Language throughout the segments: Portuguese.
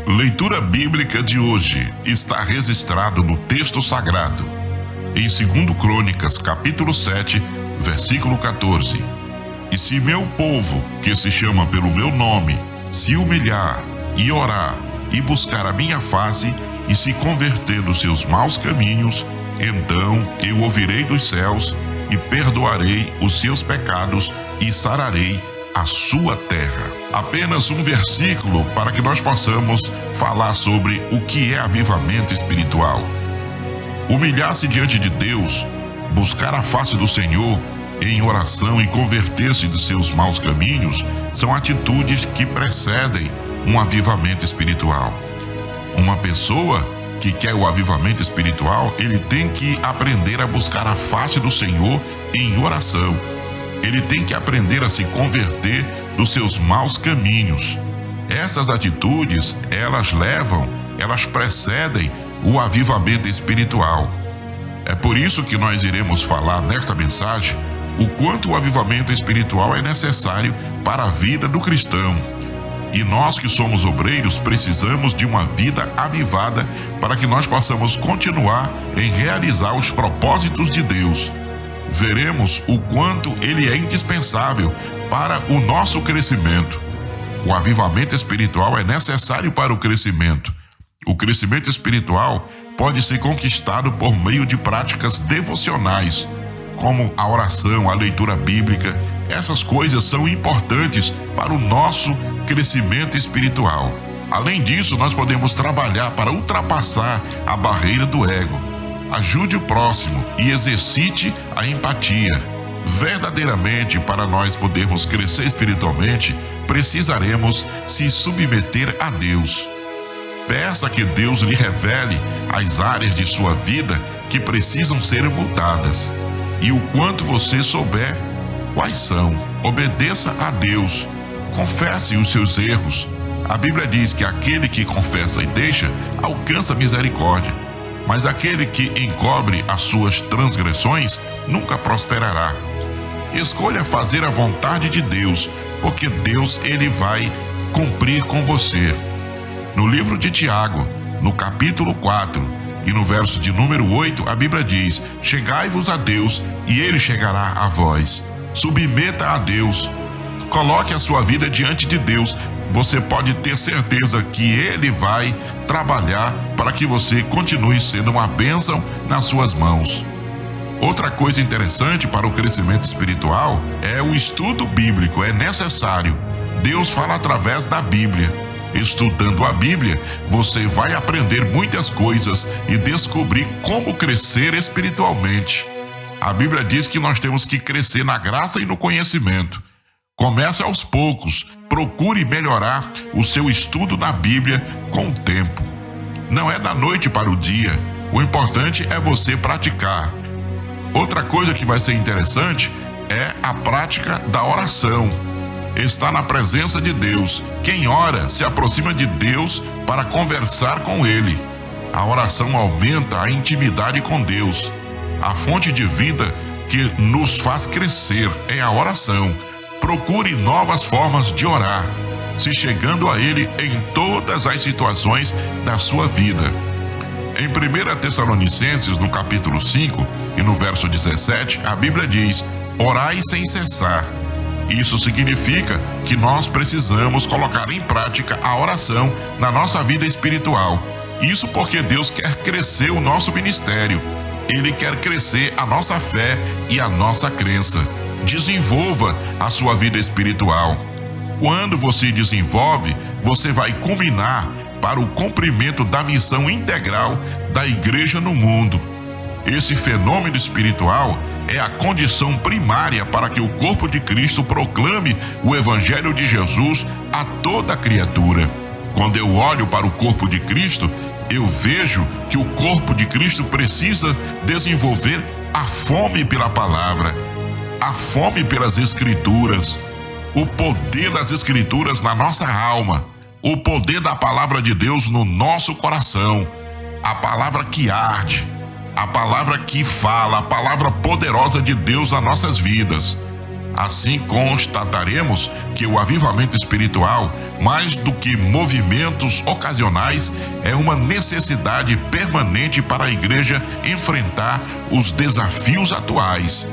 Leitura bíblica de hoje está registrado no texto sagrado, em 2 Crônicas, capítulo 7, versículo 14. E se meu povo, que se chama pelo meu nome, se humilhar e orar e buscar a minha face e se converter dos seus maus caminhos, então eu ouvirei dos céus e perdoarei os seus pecados e sararei a sua terra. Apenas um versículo para que nós possamos falar sobre o que é avivamento espiritual. Humilhar-se diante de Deus, buscar a face do Senhor em oração e converter-se dos seus maus caminhos são atitudes que precedem um avivamento espiritual. Uma pessoa que quer o avivamento espiritual, ele tem que aprender a buscar a face do Senhor em oração. Ele tem que aprender a se converter dos seus maus caminhos. Essas atitudes, elas precedem o avivamento espiritual. É por isso que nós iremos falar nesta mensagem o quanto o avivamento espiritual é necessário para a vida do cristão. E nós que somos obreiros precisamos de uma vida avivada para que nós possamos continuar em realizar os propósitos de Deus. Veremos o quanto ele é indispensável para o nosso crescimento. O avivamento espiritual é necessário para o crescimento. O crescimento espiritual pode ser conquistado por meio de práticas devocionais, como a oração, a leitura bíblica. Essas coisas são importantes para o nosso crescimento espiritual. Além disso, nós podemos trabalhar para ultrapassar a barreira do ego. Ajude o próximo e exercite a empatia. Verdadeiramente, para nós podermos crescer espiritualmente, precisaremos se submeter a Deus. Peça que Deus lhe revele as áreas de sua vida que precisam ser mudadas. E o quanto você souber quais são, obedeça a Deus. Confesse os seus erros. A Bíblia diz que aquele que confessa e deixa, alcança misericórdia. Mas aquele que encobre as suas transgressões nunca prosperará. Escolha fazer a vontade de Deus, porque Deus ele vai cumprir com você. No livro de Tiago, no capítulo 4 e no verso de número 8, a Bíblia diz: chegai-vos a Deus e ele chegará a vós. Submeta a Deus. Coloque a sua vida diante de Deus. Você pode ter certeza que Ele vai trabalhar para que você continue sendo uma bênção nas suas mãos. Outra coisa interessante para o crescimento espiritual é o estudo bíblico. É necessário. Deus fala através da Bíblia. Estudando a Bíblia, você vai aprender muitas coisas e descobrir como crescer espiritualmente. A Bíblia diz que nós temos que crescer na graça e no conhecimento. Comece aos poucos, procure melhorar o seu estudo na Bíblia com o tempo. Não é da noite para o dia, o importante é você praticar. Outra coisa que vai ser interessante é a prática da oração. Estar na presença de Deus. Quem ora se aproxima de Deus para conversar com Ele. A oração aumenta a intimidade com Deus. A fonte de vida que nos faz crescer é a oração. Procure novas formas de orar, se chegando a Ele em todas as situações da sua vida. Em 1 Tessalonicenses, no capítulo 5 e no verso 17, a Bíblia diz: orai sem cessar. Isso significa que nós precisamos colocar em prática a oração na nossa vida espiritual. Isso porque Deus quer crescer o nosso ministério. Ele quer crescer a nossa fé e a nossa crença. Desenvolva a sua vida espiritual. Quando você desenvolve, você vai culminar para o cumprimento da missão integral da igreja no mundo. Esse fenômeno espiritual é a condição primária para que o corpo de Cristo proclame o Evangelho de Jesus a toda criatura. Quando eu olho para o corpo de Cristo, eu vejo que o corpo de Cristo precisa desenvolver a fome pela palavra, a fome pelas Escrituras, o poder das Escrituras na nossa alma, o poder da palavra de Deus no nosso coração, a palavra que arde, a palavra que fala, a palavra poderosa de Deus nas nossas vidas. Assim constataremos que o avivamento espiritual, mais do que movimentos ocasionais, é uma necessidade permanente para a igreja enfrentar os desafios atuais.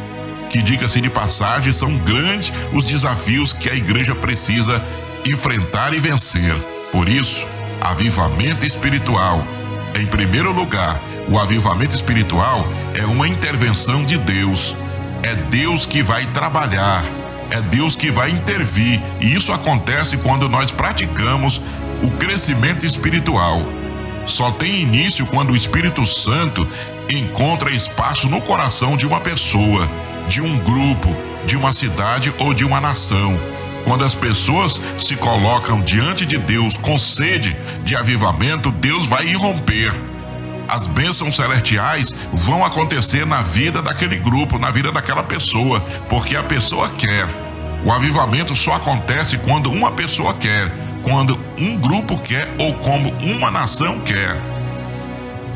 Que, diga-se de passagem, são grandes os desafios que a igreja precisa enfrentar e vencer. Por isso, avivamento espiritual. Em primeiro lugar, o avivamento espiritual é uma intervenção de Deus. É Deus que vai trabalhar, é Deus que vai intervir, e isso acontece quando nós praticamos o crescimento espiritual. Só tem início quando o Espírito Santo encontra espaço no coração de uma pessoa, de um grupo, de uma cidade ou de uma nação. Quando as pessoas se colocam diante de Deus com sede de avivamento, Deus vai irromper. As bênçãos celestiais vão acontecer na vida daquele grupo, na vida daquela pessoa, porque a pessoa quer. O avivamento só acontece quando uma pessoa quer, quando um grupo quer ou como uma nação quer.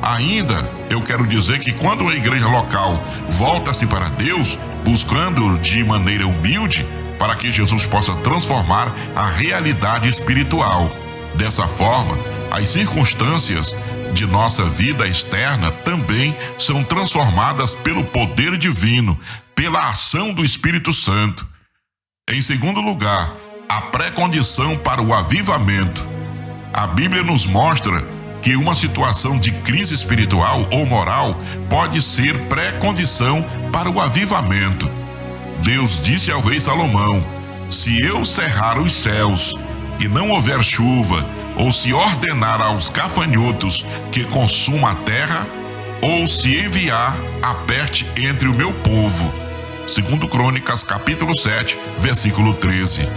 Ainda, eu quero dizer que quando a igreja local volta-se para Deus, buscando de maneira humilde, para que Jesus possa transformar a realidade espiritual. Dessa forma, as circunstâncias de nossa vida externa também são transformadas pelo poder divino, pela ação do Espírito Santo. Em segundo lugar, a pré-condição para o avivamento. A Bíblia nos mostra que uma situação de crise espiritual ou moral pode ser pré-condição para o avivamento. Deus disse ao rei Salomão: se eu cerrar os céus e não houver chuva, ou se ordenar aos gafanhotos que consuma a terra, ou se enviar, aperte entre o meu povo. 2 Crônicas, capítulo 7, versículo 13.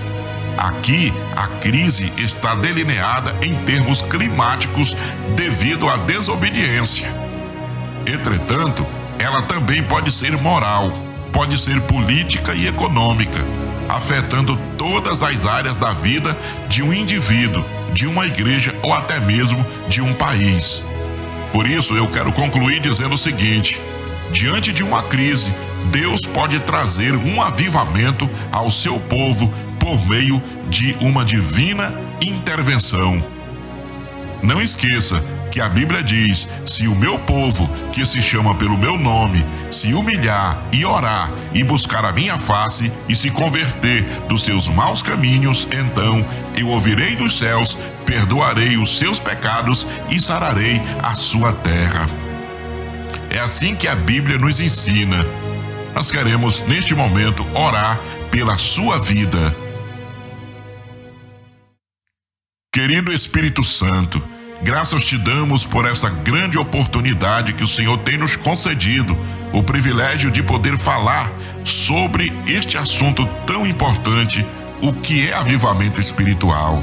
Aqui, a crise está delineada em termos climáticos devido à desobediência. Entretanto, ela também pode ser moral, pode ser política e econômica, afetando todas as áreas da vida de um indivíduo, de uma igreja ou até mesmo de um país. Por isso, eu quero concluir dizendo o seguinte: diante de uma crise, Deus pode trazer um avivamento ao seu povo por meio de uma divina intervenção. Não esqueça que a Bíblia diz: se o meu povo, que se chama pelo meu nome, se humilhar e orar e buscar a minha face e se converter dos seus maus caminhos, então eu ouvirei dos céus, perdoarei os seus pecados e sararei a sua terra. É assim que a Bíblia nos ensina. Nós queremos, neste momento, orar pela sua vida. Querido Espírito Santo, graças te damos por essa grande oportunidade que o Senhor tem nos concedido, o privilégio de poder falar sobre este assunto tão importante, o que é avivamento espiritual.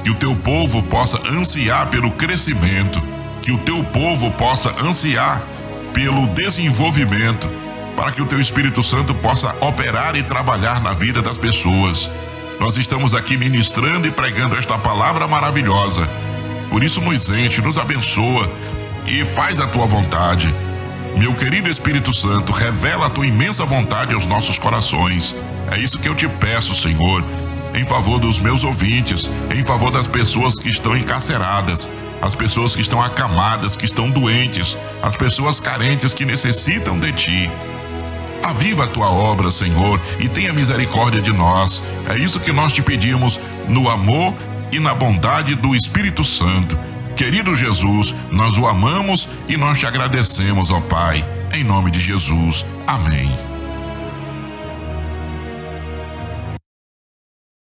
Que o teu povo possa ansiar pelo crescimento, que o teu povo possa ansiar pelo desenvolvimento, para que o teu Espírito Santo possa operar e trabalhar na vida das pessoas. Nós estamos aqui ministrando e pregando esta palavra maravilhosa. Por isso nos enche, nos abençoa e faz a tua vontade. Meu querido Espírito Santo, revela a tua imensa vontade aos nossos corações. É isso que eu te peço, Senhor, em favor dos meus ouvintes, em favor das pessoas que estão encarceradas, as pessoas que estão acamadas, que estão doentes, as pessoas carentes que necessitam de ti. Aviva a tua obra, Senhor, e tenha misericórdia de nós. É isso que nós te pedimos, no amor e na bondade do Espírito Santo. Querido Jesus, nós o amamos e nós te agradecemos, ó Pai, em nome de Jesus. Amém.